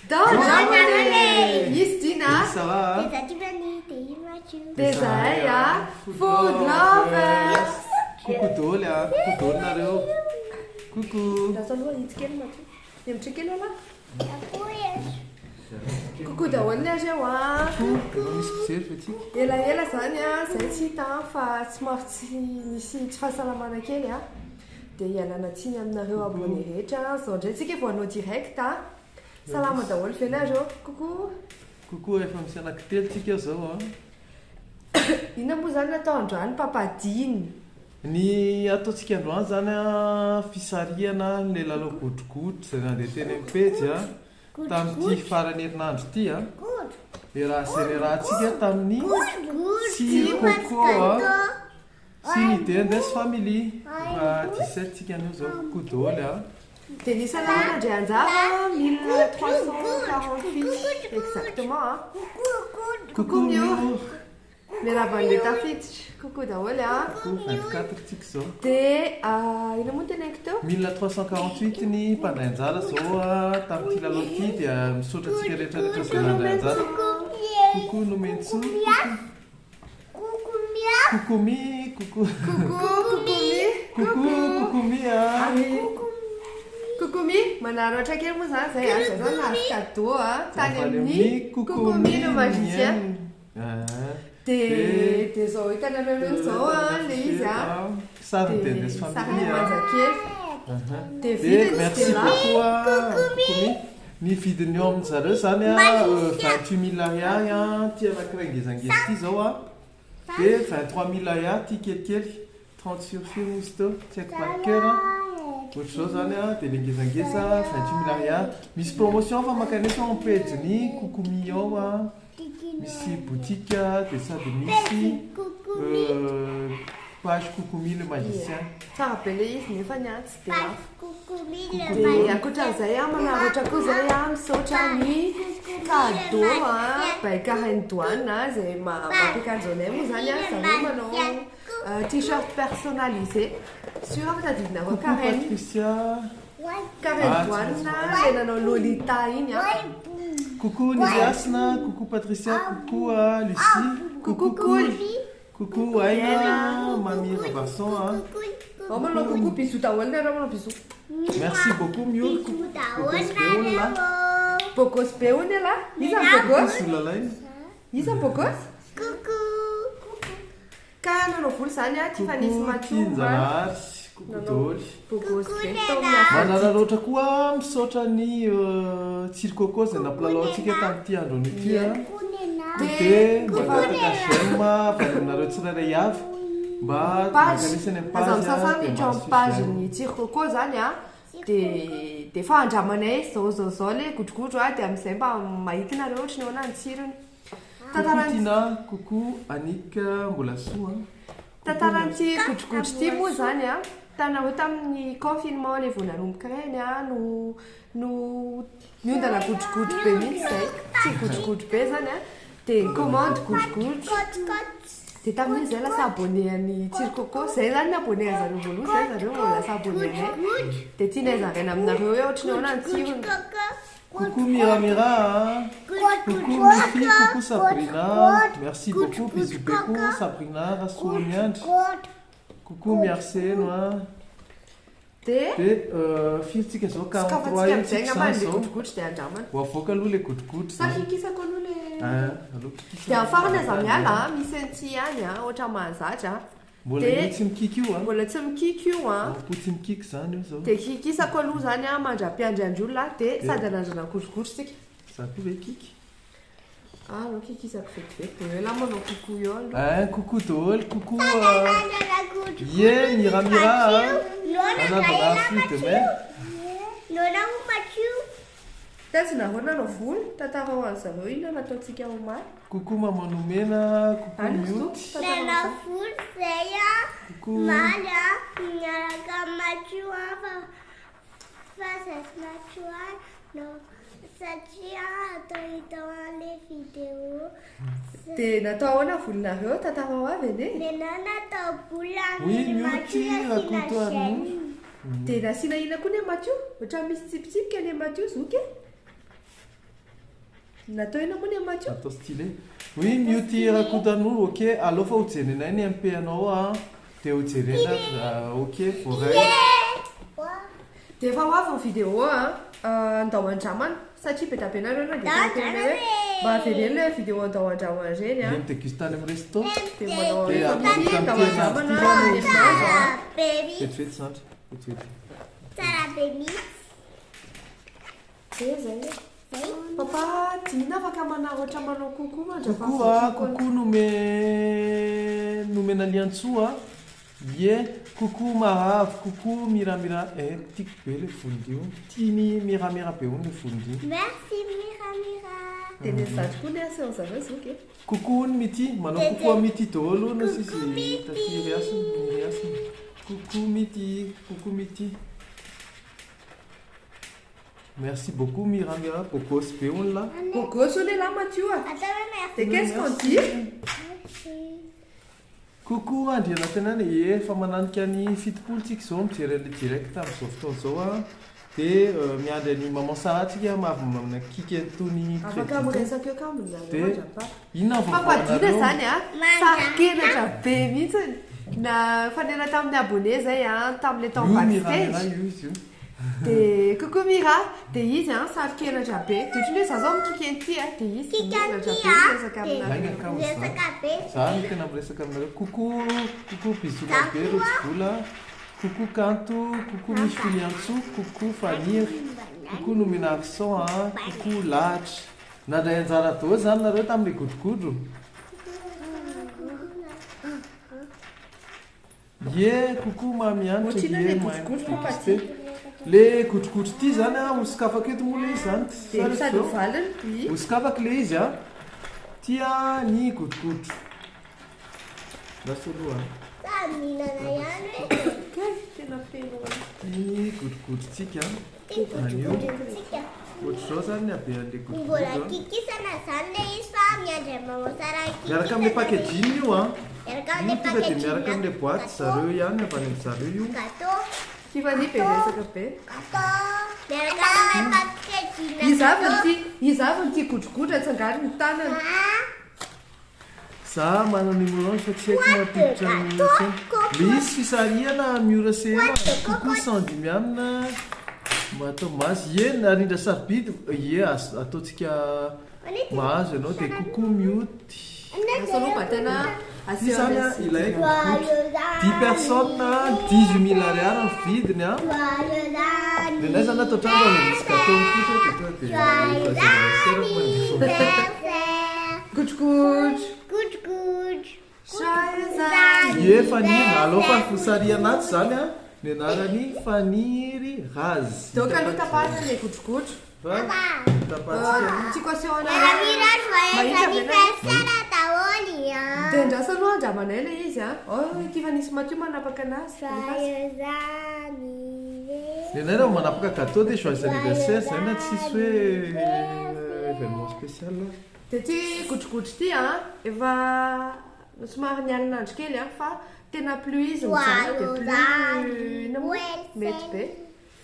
Donne Justina. Ça va hein? Des Aya. Food lovers. Coucou Tolia. Coucou Nareo. Coucou. Coucou daholo ny azy eo a. Misy pijery fety. Elaela zany a, zay tsy hita fa somary tsy nisy tsy fahasalamana kely a. Dia ialana tsiny aminareo ambony rehetra. Zao indray tsika vao hanao direct a. Salama daholo ve nareo? Coucou. Coucou efa misy anankitelo tsika zao a. Inona moa zany natao androany papadiny? Ny ataontsika androany zany a fisarihana le lalao godrogodro zay nandeha teny amin'ny pejy a. Tamin'ity farany herinandro ity a. Le raha zay le rahantsika tamin'ny sy coco a. Sy ny Dendes Family. 17 tsika anio zao coucou daholo a. Dia ny salama indray anjara 1348 exactement a. Coucou Mio. Miaraban'le tafiditra. Coucou daholo a. Coucou 24 tsika zao. Dia ina moa teneniko teo? 1348 ny mpanday anjara zao a. Tamin'ity lalao ity dia misaotra tsika rehetrarehetra zay nanday anjara. Coucou Nomentso. Coucou Mi. Coucou. Coucou Mi a. Coucou Mi, manaratra kely moa zany zay a. Zay zany nahazo cadeau a. Tany amin'ny Coucou Mi le magicien. Dia zao hitanareo zao a le izy a. Sary Dendes Family a. Dia merci beaucoup a Coucou Mi. Ny vidiny eo amin'zareo zany a 28 000 ariary a. Ty anankiray ngezangeza ty zao a. Dia 23 000 ariary ty kelikely. 30 sur mozy teo tsy haiko par cœur a. Ohatry zao zany a. Dia le ngezangeza 28 000 ariary. Misy promotion fa makanesa amin'ny page ny Coucou Mi ao a. Misy boutique dia sady misy page Coucou Mi le magicien. Tsara be le izy nefa ny tsy dia lafo. Dia ankoatran'izay a manaratra koa zay a misaotra ny cadeau a by Karen Douane zay mampiakan'izao moa zany a. Zareo manao t-shirt personnalisé sur tadidina koa Karen. Patricia. Karen Douane le nanao Lolita iny a. Coucou Niasna, coucou Patricia, coucou Lucie, coucou Cool, coucou Aïna, mamie Robinson. On va le coucou bisous ta wonder, on va bisous. Merci beaucoup Mio. Pocos peone là, Isa pocos. Isa pocos. Coucou. Kana no full sanya Tiffany Mathieu. Coucou daholo. Pocos manana loatra koa misaotra ny tsiro coco zay nampilalaontsika tamin'ity andro an'ity a. Dia mba tataka gemme avy aminareo tsirairay avy mba mankanesany amin'ny page sasany trano page ny tsiro coco zany a. Dia fa andramanay zao le godrogodro a. Dia amin'izay mba mahita nareo ohatry ny ahoana ny tsirony. Coucou Tina, coucou Annika mbola soa. Tantaran'ity godrogodro ity moa zany a. Tanao tamin'ny confinement le vao nanomboka reny a no miondana godrogodro be mihitsy zay. Tsy godrogodro be zany a. Dia commande godrogodro. Dia tamin'iny zay lasa abonné an'ny tsiro coco. Zay zany ny abonné zareo voaloha zay zareo vao lasa abonné anay. Dia tianay zaraina aminareo hoe ohatry ny ahoana ny tsirony. Coucou Mira, coucou Mifi, coucou Sabrina, merci beaucoup, bisous beaucoup Sabrina, Rassoul Miandre, coucou Miarceno, Dia fiitsika zao 43 eo tsika zany zao. godrogodro dia andramana. Ho avoaka aloha le godrogodro zany. Sakikisako aloha le. Aloha kikisa. Dia afarana aza miala misy an'ity ihany a ohatra mahazatra. Mbola tsy mikiky io a. Mbola tsy mikiky io a. Po tsy mikiky zany io zao. Dia kikisako aloha zany a mandra-piandriandrolona dia sady anandrana godrogodro sika. Za koa ve kiky. No kikisako vetivety dia la manao coucou io aloha. Coucou daholo, coucou Mira. Anandra fruit de mer. Tasy nahoana no volo tantara ho an'ny zareo ina nataontsika omaly. Coucou maman Nomena, coucou Mioty. Coucou. Dia natao ahoana volonareo tantara ho avy ane? Oui, Mioty, raconte-toi. Dia nasiana ina koa ny Mathieu? Ohatran'ny misy tsipitsipika ny Mathieu zoky. Natao ina moa ny Mathieu? Atao stylé. Oui, mioty rakotan'olo, ok. Aloha fa hojerenay ny MP-anao a. Dia hojerena, ok, voray. Dia efa ho avy ny vidéo andao andramana satria be tabenareo na dia tena hoe mba havereny ilay vidéo andao andramana ireny a. Dia mitégustany amin'ny resto. Dia manao Dia famille andao andramana amin'izao. Vetivety zandry. Vetivety. Tsara be mihitsy. Dia zay. Papa, dina afaka manao ohatra manao kokoa mandrapa. Kokoa nomena liantsoa. Ie, kokoa mahavo, kokoa miramira. Tiako be ilay volondio. Tia miramira be hono ilay volondio. Merci Mira. Dia ny zandry koa ny asa zareo zoky. Kokoa ny mity, manao kokoa mity daholo na sisy taty riasiny. Kokoa mity. Merci beaucoup Miramira, Pocos be hono là. Pocos on est là Mathieu. Attends, merci. Et qu'est-ce qu'on dit? Merci. Coucou Andriana tenany efa mananika ny fitopolo tsika zao mijery an'ilay direct amin'izao fotoana zao a. Dia miandry any maman Sara tsika mamina kika tony afaka miresaka eo ka mandrapa. Inona fampadina zany a sarokenatra be mihitsy na fanena tamin'ny abonné zay a tamin'ilay tao backstage. Dia coucou Mira, dia izy sarokenatra be. Dia ohatran'ny hoe za zao mikika an'ity dia izy miresaka be miresaka aminareo. Za no tena miresaka aminareo. Coucou bisoula be rotsibola. Coucou Kanto, coucou misy filiantso, coucou Faniry, coucou nomena accent, coucou Latra. Nandray anjara dao zany nareo tamin'ilay godrogodro. Ie, coucou mamianitra. Le godrogodro ity zany hosikafaka eto moa le izy zany. Dia sady valiny. Hosikafaka le izy tia ny godrogodro. Lasa aloha. Mihinana ihany. Tena feno. Ny godrogodrontsika. Godrogodrontsika. Ohatr' izao zany habe an'ilay Mbola godrogodro. kikisana zany le izy fa miandry maman Sara kikisana. Miaraka amin'ilay packaging io Miaraka amin'ilay tonga dia packaging. miaraka amin'ilay boîte zareo ihany avy any amin'izareo io. Gâteau. Tifany be resaka be. Miaraka amin'ilay packaging. Izy avy ny tia godrogodro atsangary ny tanana. Za manana numéro fa tsy haiko mampiditra le izy fisarihana miora sena kokoa 110 amina matao mahazo ie narindra sarobidy ie ataontsika mahazo ianao dia kokoa mioty Asaloha tena ty zany ilay godrogodro 10 personnes 18 000 ariary ny vidiny dia nay zany atao trano misy gâteau mikotra Godrogodro. Ie Faniry, aloha fa fosariha anaty zany ny anarany Faniry Razy. Donc aloha tapahana ilay godrogodro. Tapahantsika. Tsy kosehoana. Mira joyeux anniversaire daholo. Dia andrasaloha andramanay ilay izy efa nisy Mathieu manapaka anazy. Joyeux anniversaire. Ny anay raha manapaka gâteau dia joyeux anniversaire zay na tsisy hoe événement spécial. Dia ty godrogodro ty efa somary nialinandro kely fa tena plus izy mijanona dia plus mety be.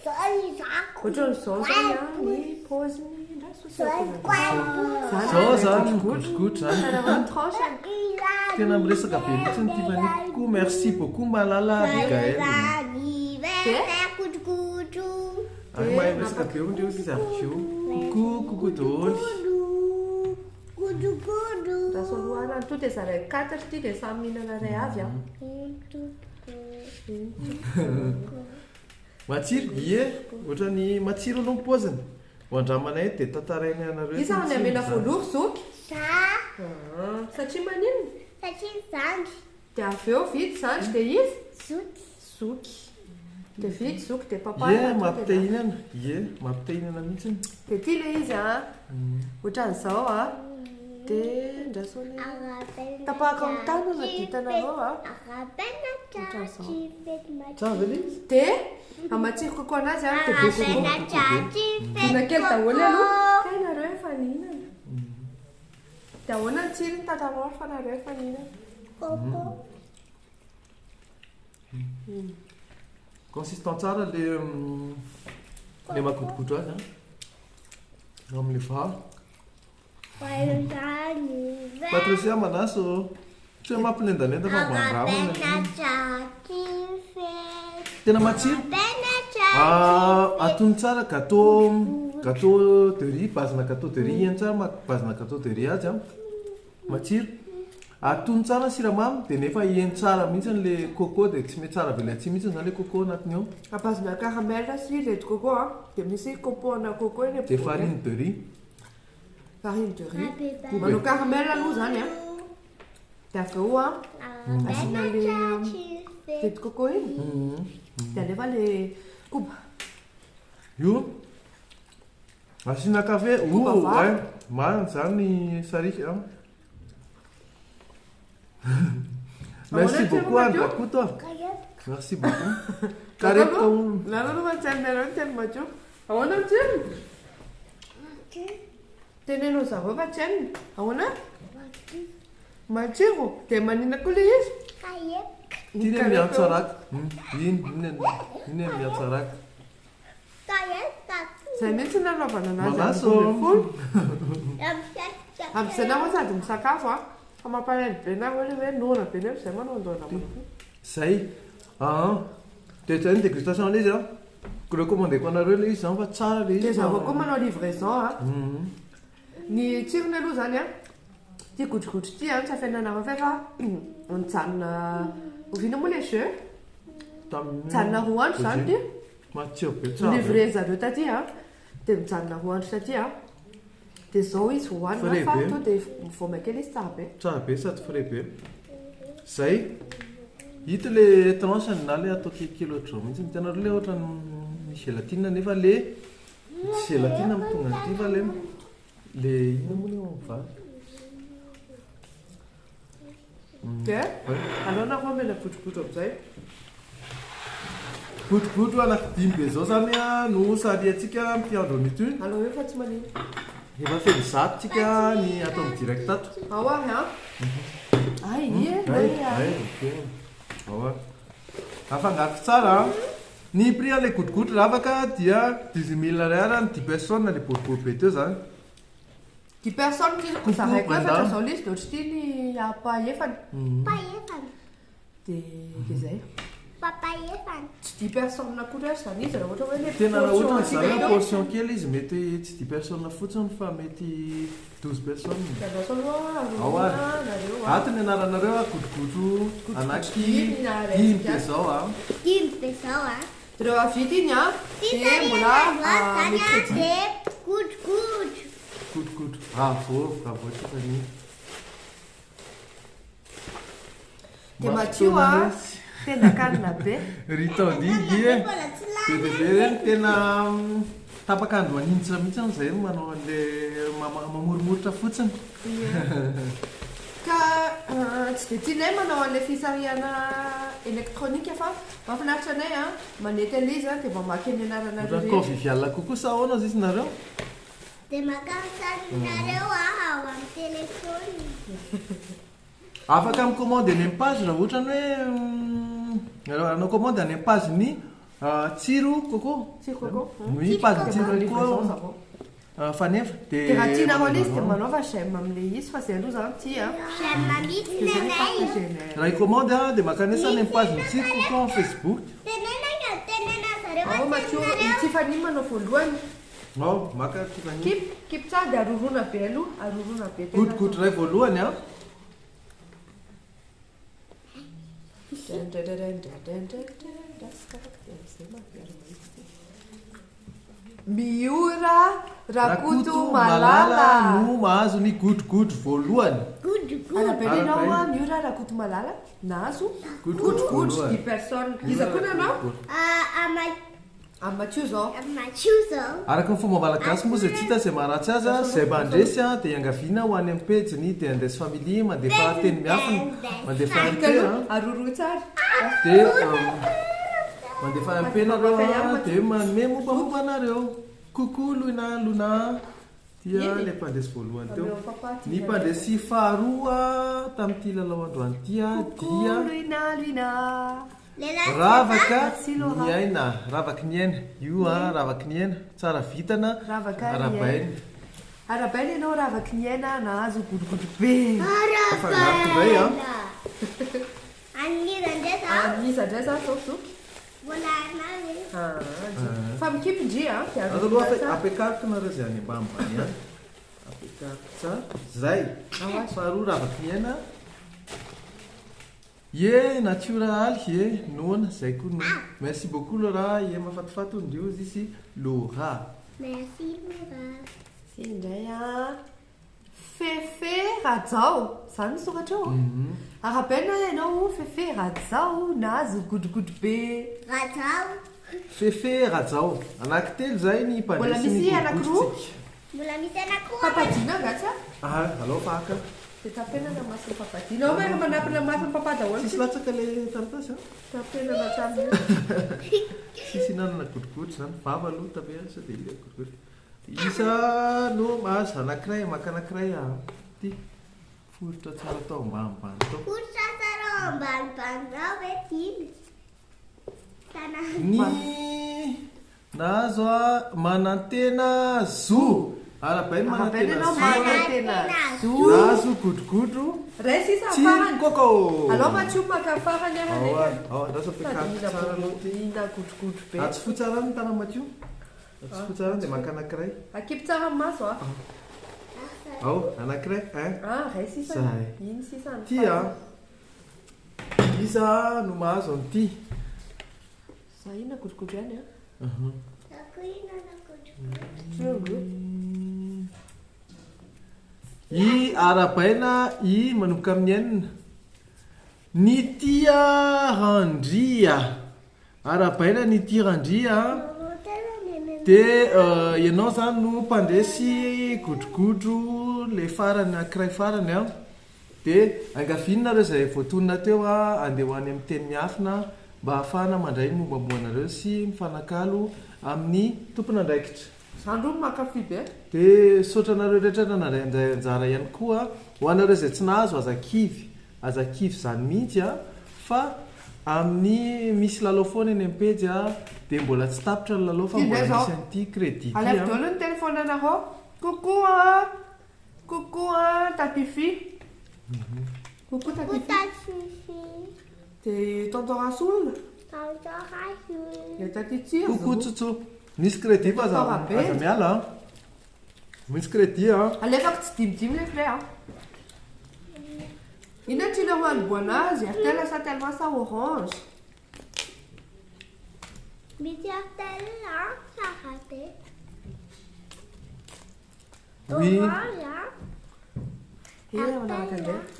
Ohatran'izao zany ny paoziny Zao zany godrogodro zany. Karavany tranche. Tena miresaka be mihitsy ny Tiffany kokoa. Merci beaucoup malala Abigaël. Anniversaire godrogodro. Ary mahay miresaka be hono izy avy eo. Coucou daholo. Godrogodro. Raha soloana ny to dia zaray 4 ty dia samy mihinana ray avy Matsiro ie ohatrany matsiro aloha ny paoziny ho andramanay dia tantarainy anareo. Izy any amena voalory zoky. Satria manino? Satria zandry. Dia avy eo vidy zandry dia izy? Zoky. Zoky. Dia vidy zoky dia papa. Ie mampitahinana. Ie mampitahinana mihitsy. Dia ty ilay izy ohatran'izao dia ndrasony tapahaka amin'ny tanana ditanareo Tsara ilay izy. dia amatsiro kokoa anazy dia be kokoa. Dina kely daholo aloha ka nareo efa nihinana. Dia ahoana ny tsirony tantarao fa nareo efa nihinana. Consistant tsara le magodrogodro azy amin'ilay vary. Patricia Manasso. Tsy hoe mampilendalenda fa mbandrama. Tena matsiro. Atony tsara gâteau de riz, bazina gâteau de riz ihany tsara, bazina gâteau de riz azy matsiro. Atony tsara siramamy dia nefa ihany tsara mihitsy le coco dia tsy mety tsara vela tsy mihitsy zany le coco anatiny ao. Abazina caramel sy lait de coco dia misy compoana coco iny. Dia farine de riz. Farine de riz. Manao caramel aloha zany dia avy eo asiana le lait de coco iny dia alefa le koba. Io asiana kafe marina zany sarika. Merci beaucoup Andrakoto. Merci beaucoup. Carreto. Nada não vai ser melhor ter macho. Aonde tem? Tem no sabor vai ter. Aonde? Macho. Tem manina kulis. Tine miatsarak. Ine miatsarak. Sai metsy na lavana nazy. Manaso. Am'izay na sady misakafo fa mampalahelo be na hoe nona be nefa izay manao andoana manao. Zay. Dia zay ny dégustation le izy recommandeko anareo le izy zany fa tsara le izy. Dia zaho koa manao livraison ny tsirony aloha zany ty godrogodro ty tsy afenana mafay fa nijanona oviana moa le jeu mijanona roa andro zany ty matsiro be tsara livre zareo taty dia mijanona roa andro taty dia zao izy hohanina fa to dia mivoama kely izy tsara be. Tsara be sady frais be. Zay hita le tranche na le atao kilo ohatr'izao mihitsy hitanareo le ohatra ny gélatine nefa le gélatine amin'ny tonga an'ity fa le ina moa le vary. Dia aleona koa mena godrogodro amin'izay. Godrogodro anankidimy be zao zany no sariantsika amin'ity andro an'ity. Alao efa tsy manino. Efa fedy zato tsika ny atao amin'ny direct ato. Ao Afangaro tsara. Ny prix le godrogodro ravaka dia 18 000 ariary ny 10 personnes le boribory be teo zany. 10 personnes ty zahay koa efatra zao lista ohatry ty ny apa-efany. Dia zay. Tsy 10 personnes akory zany izy raha ohatra hoe le tena raha ohatra zany portion kely izy mety tsy 10 personnes fotsiny fa mety 12 personnes. Ato ny anaranareo godrogodro anaky 10 be zao. 10 be zao Reo avidy iny dia mbola mercredi. Godrogodro. Bravo tsika ny. Dia matsio tena kanina be. Ritondigy be tena tapakandro maninitra mihitsy zay manao an'le mamoromorotra fotsiny. Ka tsy dia tianay manao an'ilay fisarihana elektronika fa mahafinaritra anay manety an'ilay izy dia mamaky ny anarana rehetra. Convivial kokoa sa ahoana izy nareo? Dia makasarinareo ao amin'ny telefony. Afaka mikomandy any amin'ny page raha ohatra hoe anao commande any amin'ny page ny tsiro coco. Ny page tsiro coco fanefa dia raha tianareo an'izy dia manaova j'aime amin'ilay izy fa izay aloha zany ty j'aime mihitsy nenay. raha commande dia makanesa any amin'ny page ny tsiro coco en Facebook. Ao Mathieu Tiffany manao voalohany. Maka Tiffany. Kip tsara dia arorona be aloha, arorona be. Godrogodro ray voalohany Miura Rakoto Malala no mahazo ny godrogodro voalohany. Anabelenao Miura Rakoto Malala nahazo godrogodro 10 personnes. Iza koa nanao? Mathieu zao. Araka ny fomba malagasy moa izay tsy hita izay maharatsy azy izay mandresy dia iangaviana ho any amin'ny pejiny dia andeha family mandefa teny miafina mandefa MP aroro tsara dia mandefa MP nareo dia manome mombamomba anareo coucou Luna dia ilay mpandesy voalohany teo ny mpandesy faharoa tamin'ity lalao androany ity dia ravaka ny aina io ravaka ny aina tsara vitana arabainy Arabaina ianao raha avaky ny aina nahazo godrogodro be. Fanampindray a. Anira ndray za. Anisa indray za sokisoky. Mbola anazy. Fa mikipy-ndry a. Aloha apekariko nareo zay any ambambany a. Apekariko tsara. Zay. Faharoa raha avaky ny aina. Ye naturaly ye noana zay koa no. Merci beaucoup Laura. Ye mafatifaty ndrio izy Laura. Merci Laura. Sy indray a. Fefe Rajao. Zany soratra eo. Arabaina ianao Fefe Rajao nahazo godrogodro be. Rajao. Fefe Rajao. Anankitelo zay ny Mbola misy anankiroa. Mbola misy anankiroa. Papadina angatsy a. Alao faka. Dia tapenana masony papadina. Ao mana manampina masony papa daholo. Sisy latsaka le taratasy a. Tapenana taminy. Sisy hinanana godrogodro zany. Vava aloha tabeasa dia ilay godrogodro. Isa no mahazo anankiray maka anankiray a. Ty foritra tsara tao ambanimbany tao. Foritra tsara ambanimbany zao hoe tily. Ny nahazo a manantena zo. Arabaina manantena zo. Nahazo godrogodro. Ray sisa Tsy farany. koko. Alao matsio maka farany arany. Andraso apekariko tsara aloha ty. Ina godrogodro be. Atsifo tsara ny tana Matio. Atsifo tsara dia maka anankiray. Akipy tsara amin'ny maso a. Ao anankiray. Ray sisa. Zay. Iny sisa ny Ty a. Iza no mahazo an'ity. Za ina godrogodro ihany a. I arabaina i manomboka amin'ny enina. Ny tia randria. Arabaina ny tia randria. Dia ianao zany no mpandresy godrogodro le farany anankiray farany a. Dia angavinareo izay voatonona teo a andeha ho any amin'ny teny miafina mba ahafahana mandray ny mombamboanareo sy mifanakalo amin'ny tompon'andraikitra. Zandro makafy be. Dia saotranareo rehetra nanday anjara ihany koa ho anareo izay tsy nahazo azakivy zany mihitsy a fa amin'ny misy lalao foana eny am-pejy a dia mbola tsy tapitra ny lalao fa mbola misy an'ity crédit. Alef daholo ny telefôny anareo. Coucou coucou Tatifi. Coucou Tatifi. Dia tonton Rasoul. Dia Tatitsi. Coucou Tsotso. Misy crédit fa aza miala a. Misy crédit a. Alefako tsy dimidimy le frais a. Ina tsy le hoany boanazy Airtel sa tellement sa Orange. Misy Airtel a tsara be. Oui.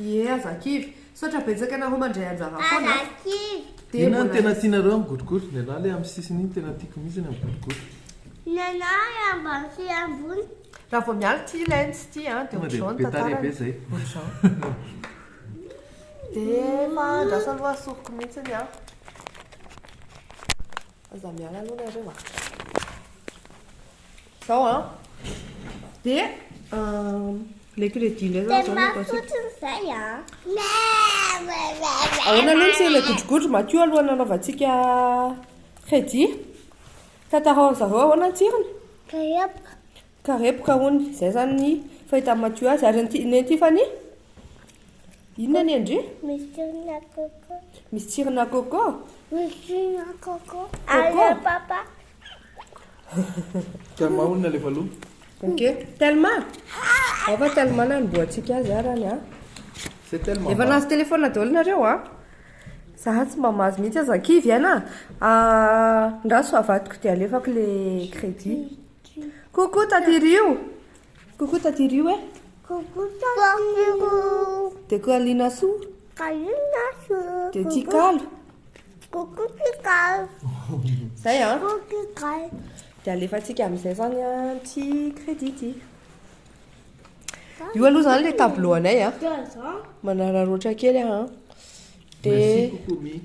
Ie azakivy. Sotra betsaka anareo mandray anjara foana. Azakivy. Ina ny tena tianareo amin'ny godrogodro. Ny anahy le amin'ny sisiny iny tena tiako mihitsy ny amin'ny godrogodro. Nanahy ambany sy ambony. Raha vao miala ty lens ty a dia ohatr'izao ny Betary be zay. ohatr'izao. Dia mahandrasa aloha asoroko mihitsy a. Aza miala aloha nareo a. Zao a. Dia le crédit le zao zao no possible. Fotsiny zay a. Ahoana aloha tsy le godrogodro Mathieu aloha nanaovantsika crédit. Tantarao zareo ahoana ny tsirony? Karepoka hony. Zay zany ny fahita Mathieu azy ary ny Tiffany. Inona ny endry? Misy tsirona coco. Misy tsirona coco. Misy tsirona coco. Allô papa. Tellement olona le valoha. Ok. Tellement. Ava tellement namboatsika azy arany a. C'est tellement. Efa nahazo téléphone daholo nareo a. Zaho tsy mamazy mihitsy azakivy ana. Ndraso avadiko dia alefako le crédit. Coucou Tatirio. Coucou Tatirio e. Coucou Tatirio. Dia Kalina Sou. Kalina Sou. Dia Tikalo. Coucou Tikalo. Zay a. Coucou Tikalo. Dia alefantsika amin'izay zany a ty crédit ty. Io aloha zany le tableau anay a. Manararoatra kely a. Merci Kokomi.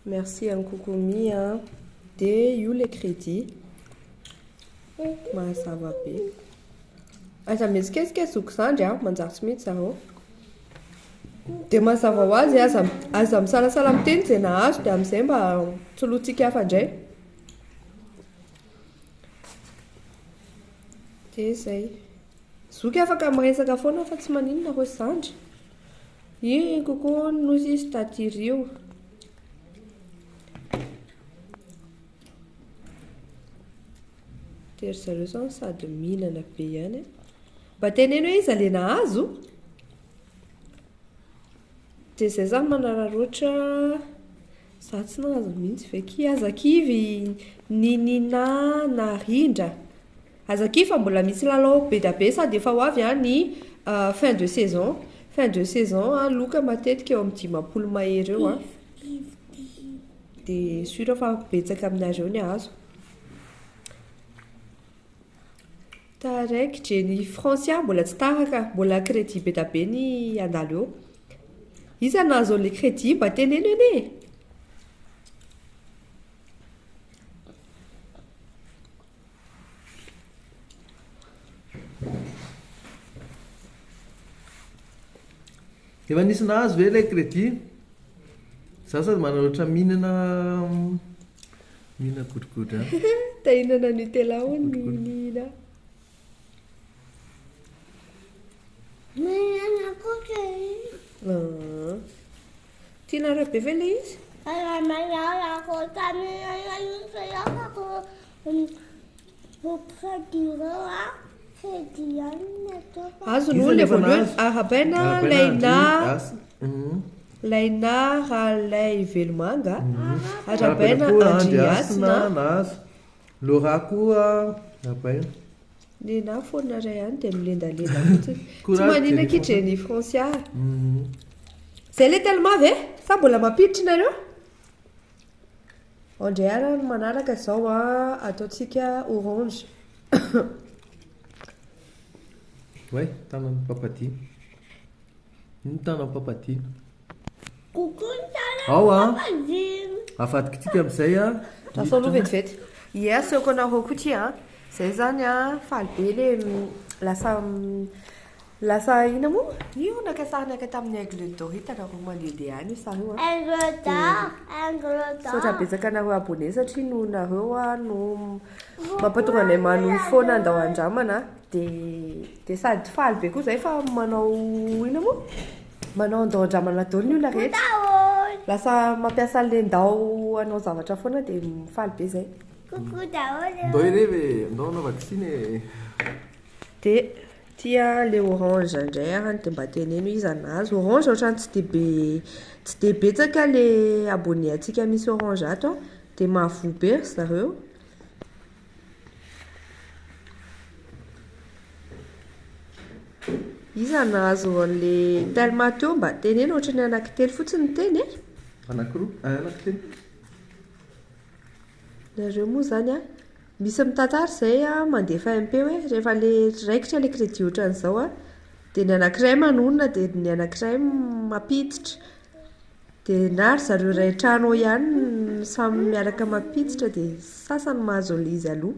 Merci an Kokomi a. Dia io le crédit. Mahazava be. Aza mihetsikesikesoko zandry a manjary tsy mihitsy zareo. Dia mazava ho azy aza misalasala miteny izay nahazo dia amin'izay mba tsolotsika hafa indray. Dia zay. zoky afaka miresaka foana fa tsy maninona ho sandry i kokoa nosy izy tatirio tery zareo zany sady mihinana be ihany mba teneny hoe izy ale nahazo dia izay zany manararoatra za tsy nahazo mihitsy ve ki azakivy ninina na rindra azakivy fa mbola misy lalao be da be sady efa ho avy ny fin de saison loka matetika eo amin'ny 10 mahery eo dia sura fa betsaka aminazy eo ny azo taraikitra ny francia mbola tsy taraka mbola crédit be da be ny andalo eo izy anazo le crédit mba teneny ene efa nisy nahazo ve ilay crédit za sady manao ohatra mihinana godrogodro ta hinana Nutella hono nihina tianareo be ve le izy azo no le voalohany arabaina laina ralay velomanga arabaina andriasina nazo lora koa arabaina nena foana ray ihany dia milendalenda fotsiny tsy manina kitreny franciara zay le tellement ve sa mbola mampiditra nareo andray ara no manaraka izao ataontsika orange ouais tanan'ny papaty tanan'ny papaty ao afadikitika amin'izay lasa aloha vetivety ia seoko anareo koa ty zay zany faly be le lasa ina moa io nakasarnaka tamin'ny aigle d'or hitanareo mandehandeha any io sary io sotra betsaka anareo abonné satria no nareo no mampatonga anay manohy foana andao andramana dia sady faly be koa zay fa manao ina moa manao andao andramana daolina io la rehetra lasa mampiasa le ndao anao zavatra foana dia faly be zay ndao irevy ndao anao vaccine dia tia le orange indray dia mba teneno izy anazy orange ohatrany tsy dia betsaka le abonné antsika misy orange ato dia mahavobe ry zareo izy anazo an'le tellement teo mba teneno ohatrany anankitelo fotsiny teny anakiroa anankitelo nareo moa zany misy mitantara zay mandefa MP hoe rehefa le raikitra le crédit ohatran'izao dia ny anankiray manonona dia ny anankiray mampiditra dia na ry zareo ray trano ihany samy miaraka mampiditra dia sasany mahazo an'le izy aloha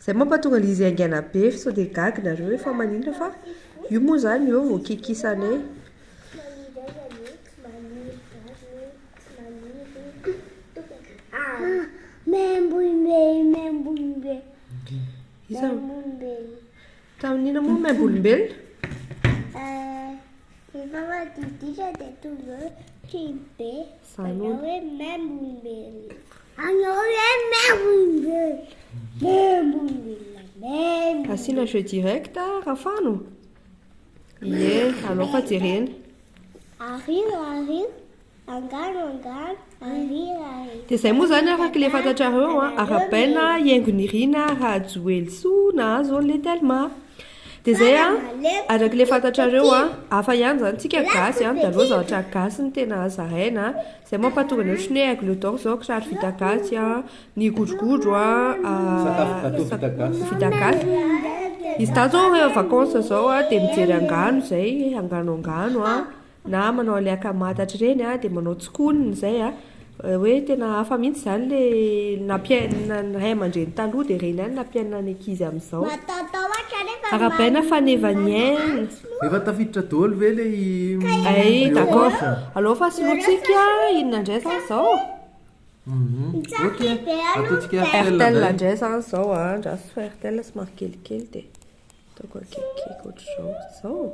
zay mampatonga le izy aingana be sao dia gagy nareo efa maninona fa io moa zany eo vao kikisane tamin'ina moa maimbo-olombelona asina jeu direct rafano ie alao fa jereny dia izay moa zany araka le fantatrareo arabaina iaigonirina rajoelso nahazo an'le telma dia zay araka le fantatrareo hafa ihany zany tsika gasy dia aloha zavatra gasy ny tena zaraina zay mampatonga ny ohatrany hoe aigle d'or zao kiraro vita gasy ny godrogodro vita gasy izy ta zao rehefa vacances zao dia mijery angano zay angano na manao le akamatatra ireny dia manao tsokoniny zay hoe tena hafa mihitsy zany le ray aman-dreny taloha dia reny ihany nampianina ny ankizy amin'izao arabaina fanevaniaina efa tafiditra daholo ve le ay d'accord aloha fa solotsika inona indray zany izao ok ataontsika RTL indray zany izao andraso fa RTL somary kelikely dia ataoko akekikely ohatr'izao.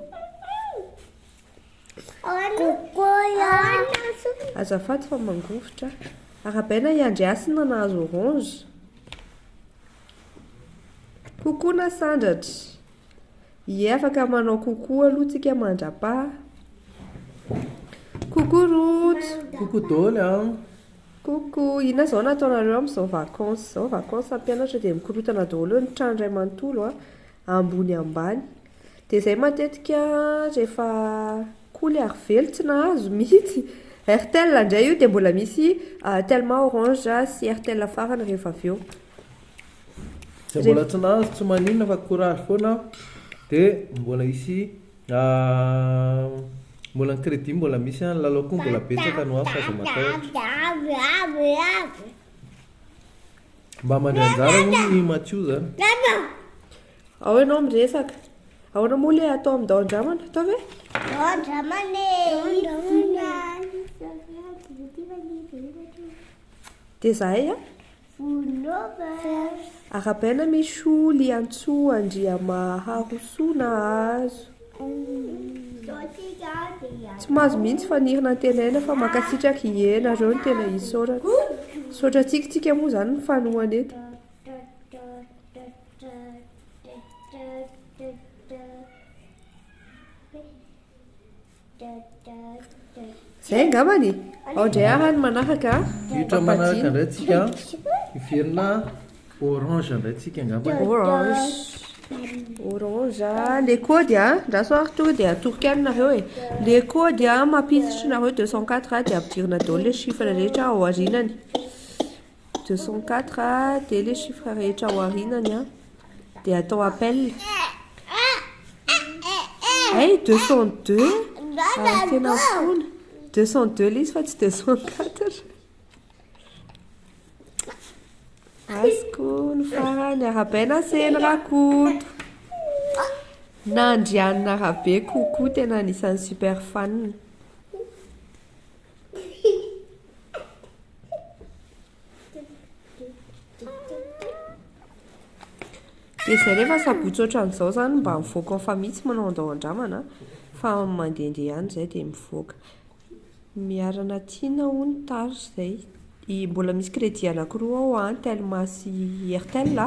Azafady fa mangovotra. Arabaina iandriasina nahazo orange. Kokoa na sandratra. Ie, afaka manao kokoa aloha tsika mandrapaha. Kokoa Rots. Coucou daholo a. Coucou, ina zao nataonareo amin'izao vacances zao. Vacances ampianatra dia mikorotana daholo ny trano iray manontolo ambony ambany. Dia izay matetika rehefa couleur velo tsy nahazo mihitsy. RTL indray io dia mbola misy tellement orange sy RTL farany rehefa avy eo. Izay mbola tsy nahazo tsy maninona fa courage foana. Dia mbola misy mbola ny crédit mbola misy ny lalao koa mbola betsaka no hafa azo matahotra. Mba mandray anjara hono ny Mathieu zany. Ao ianao miresaka. Ahoana moa ilay atao amin'ny dao-dramana? Atao ve? Dia zahay arabaina misy liantso andriamaharosoa nahazo. Tsy mahazo mihitsy fanirina antenaina fa makasitraka ienareo no tena hisaorana. Saotratsika tsika moa zany ny fanohana eto. Zay angambany. Ao indray arany manaraka. Hitra manaraka indray tsika iverina orange indray tsika angambany. Orange. Les codes ndraso tonga dia atorika aminareo e. Les codes mampisitra nareo 204 dia ampidirina daholo les chiffres rehetra ao aorinany. 204 dia les chiffres rehetra ao aorinany dia atao appel. Hey, 202 tena fona. 202 l'izy fa tsy 204. Azoko ny farany arabaina sena rakoto. Nandrianina arabe kokoa tena anisan'ny super fan. Dia izay rehefa sabotsy ohatran'izao zany mba mivoaka fa mihitsy manao andao-andramana fa mandehandeha ihany izay dia mivoaka. Miarana tiana hono tary izay. Mbola misy crédit anankiroa ao Telma sy RTL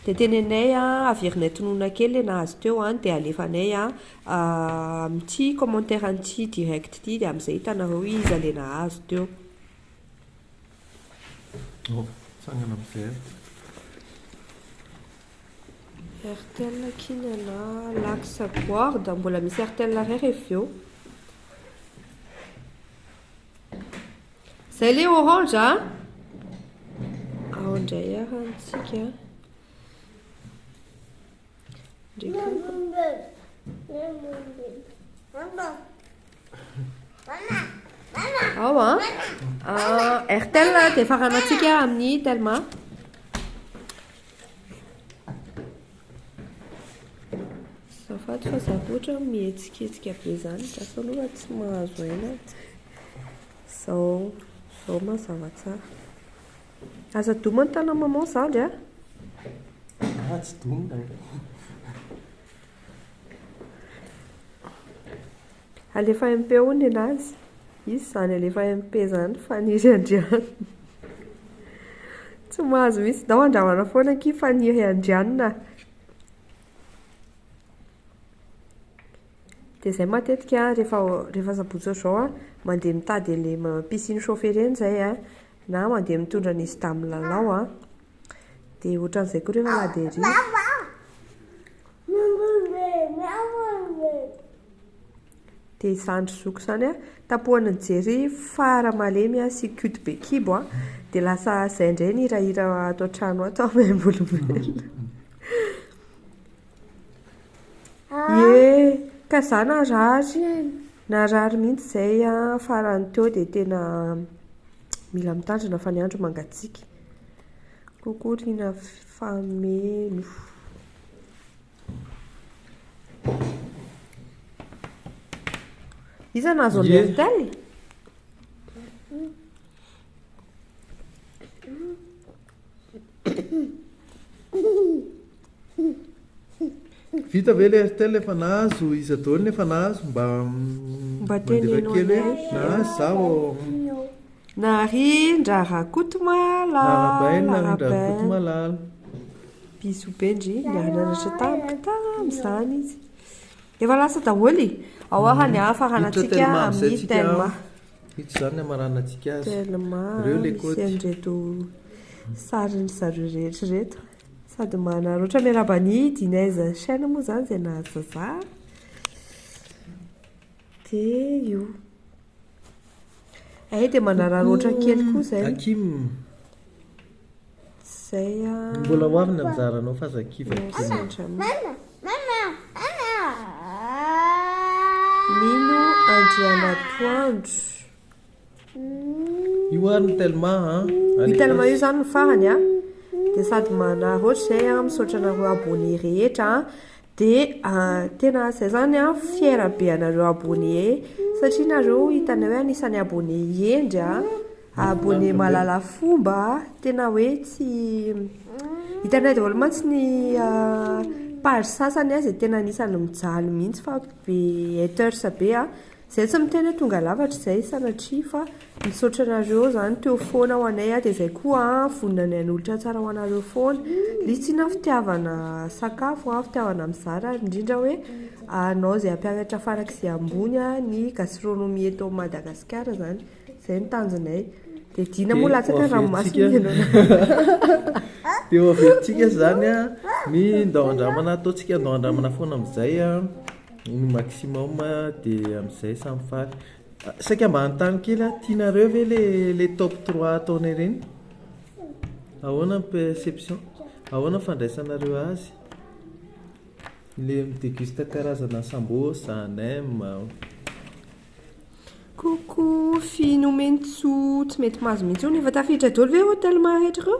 dia tenenay averinay tonoana kely ilay nahazo teo dia alefanay amin'ity commentaire an'ity direct ity dia amin'izay hitanareo izy ilay nahazo teo. Sangana amin'izay. RTL kinana Lax Board mbola misy RTL iray rehefa eo. Zay ilay orange ao indray arantsika. Ao RTL dia faranantsika amin'ny Telma. Safady fa zavatra mihetsiketsiky be zany dafa aloha tsy mahazo aina. Zao mazava tsara. Aza domany tana maman zandry Tsy domina. Alefa MP hono anazy. Izy zany alefa MP zany faniry andrianina. Tsy mahazo mihitsy dao andramana foana ki faniry andrianina. Dia izay matetika rehefa sabotsy ohatr'izao mandeha mitady ilay piscine chauffée ireny izay na mandeha mitondra an'izy tamin'ny lalao dia ohatran'izay koa rehefa mandeha riva. Dia zandry zoko izany tapohana nijery fara malemy sy cute be kibo dia lasa izay indray ny hirahira ato an-trano ato maimbolombolona. Ie, ka za narary mihitsy izay farany teo dia tena mila mitandrina fa ny andro mangatsiaka. Kokorina fameno. Iza nahazo ny RTL? vita ve le RTL efa nahazo Isadôle nefa nahazo mba teneno kely anay. na zaho Narindra rakotomalala. narabaina rakoto malala Biso be ndry nianaratra tam'izany izy. Efa lasa daholo ao ahany afaranantsika amin'ny telma. Ito zany amarana antsika azy. Telma Ireo le misy côte. an'ireto sariny zareo rehetrarehetra. Sady manaratra miarabany dinaiza chaîne moa zany izay nahazo zaza. Dia io. Dia manararaotra kely koa izay. Hakim Zay mbola hoavina mizaranao fa zakiva Mino Andriana Toandro. io ary ny telma Io telma io zany no farany dia sady manararaotra izay misaotra anareo abonné rehetra dia tena izay zany fiera be anareo abonné satria nareo hitanao hoe anisan'ny abonné endry abonné malala fomba tena hoe tsy hitanay daholo mantsy ny page sasany izay tena anisan'ny mijaly mihitsy fa be haters be izay tsy miteny tonga lavatra izay sanatria fa misaotra anareo zany teo foana ho anay dia izay koa voninanay n'olitra tsara ho anareo foana litsiana fitiavana sakafo fitiavana mizara indrindra hoe anao izay ampianatra farak'izay ambony ny gastronomie eto Madagasikara zany izay ny tanjonay dia dina moa latsaka ranomasina ianao. dia avelitsika zany ny ndao-andramana ataontsika ndao-andramana foana amin'izay ny maximum dia amin'izay samy faly saika mba hanontany kely tianareo ve le top 3 ataonay ireny ahoana ny perception ahoana fandraisanareo azy le mideguste karazana sambosa nem Coucou, Finomensou, tsy mety mahazo mihitsy io nefa tafiditra daholo ve hôtel mahetra ireo?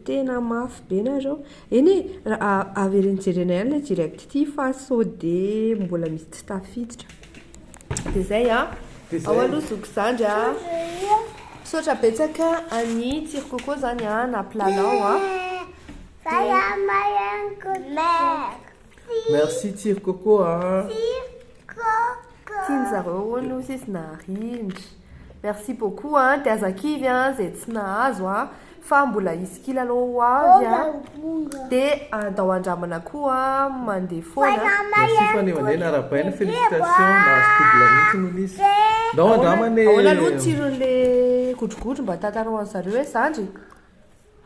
Tena mafy be nareo. Eny averinjerenay ihany ilay direct ity fa sao dia mbola misy tsy tafiditra. Dia izay ao aloha zoko zandry misaotra betsaka any tsirikoko zany na plalanao merci Tsirikoko tiany zareo no sisy narindry. Merci beaucoup dia azakivy izay tsy nahazo fa mbola isy kila aloha avy dia andao andramana koa mandeha foana. merci fanevanena arabaina félicitation nahazo tobla mihitsy noho izy ndao andramany ahoana aloha ny tsiron'le godrogodro mba tantarao an zareo hoe zandry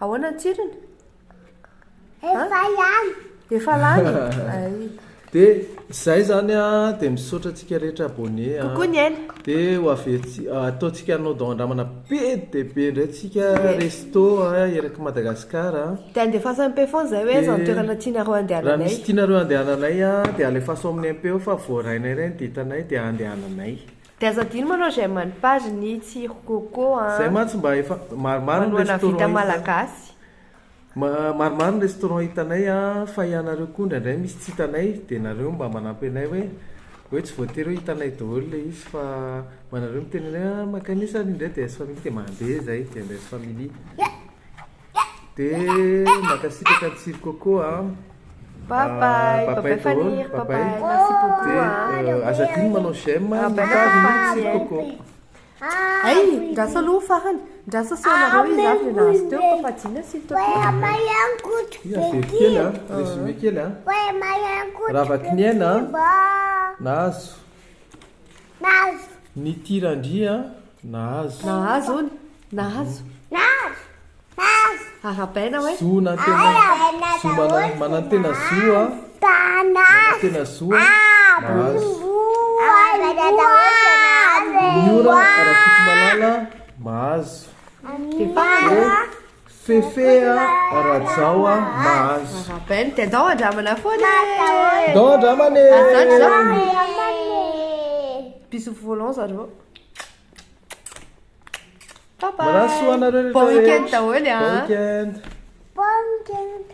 ahoana ny tsirony efa lany dia izay zany dia misaotra antsika rehetra abonné kokoa ny aina dia ho ataontsika anao ndao andramana be dia be indray tsika resto eraky Madagasikara dia andefasan'ny pe foana izay hoe zany toerana tianareo raha andehananay misy tianareo andehananay dia alefaso amin'ny MP eo fa voarainay ireny dia hitanay dia andehananay dia azadino manao izay many page ny Tsirikoko izay mantsy mba efa maromaro ny manoloana vita restaurant malagasy maromaro ny restaurant hitanay fa ianareo koa ndraindray misy tsy hitanay dia nareo mba manampy anay hoe tsy voatery hoe hitanay daholo le izy fa manareo miteny anay makanisany indray dia asy famille dia mandeha zay dia andraisy famille dia makasitraka ny Tsirikoko bye bye bye Fanir bye bye merci beaucoup azadiny manao j'aime ny Tsirikoko ay ndrasa aloha farany ndrasa soanareo izy avy le nahazo teo fa fadina s'il te plaît kely résumé kely raha vakiniaina nahazo ny tirandry nahazo arabaina hoe zo manantena zo manantena zo nahazo miora rakoto malala mahazo fefea rajao mahazo arabaina dia andao andramana foana ndao andramany piso volant zareo manano soanareo bon weekend daholo bon weekend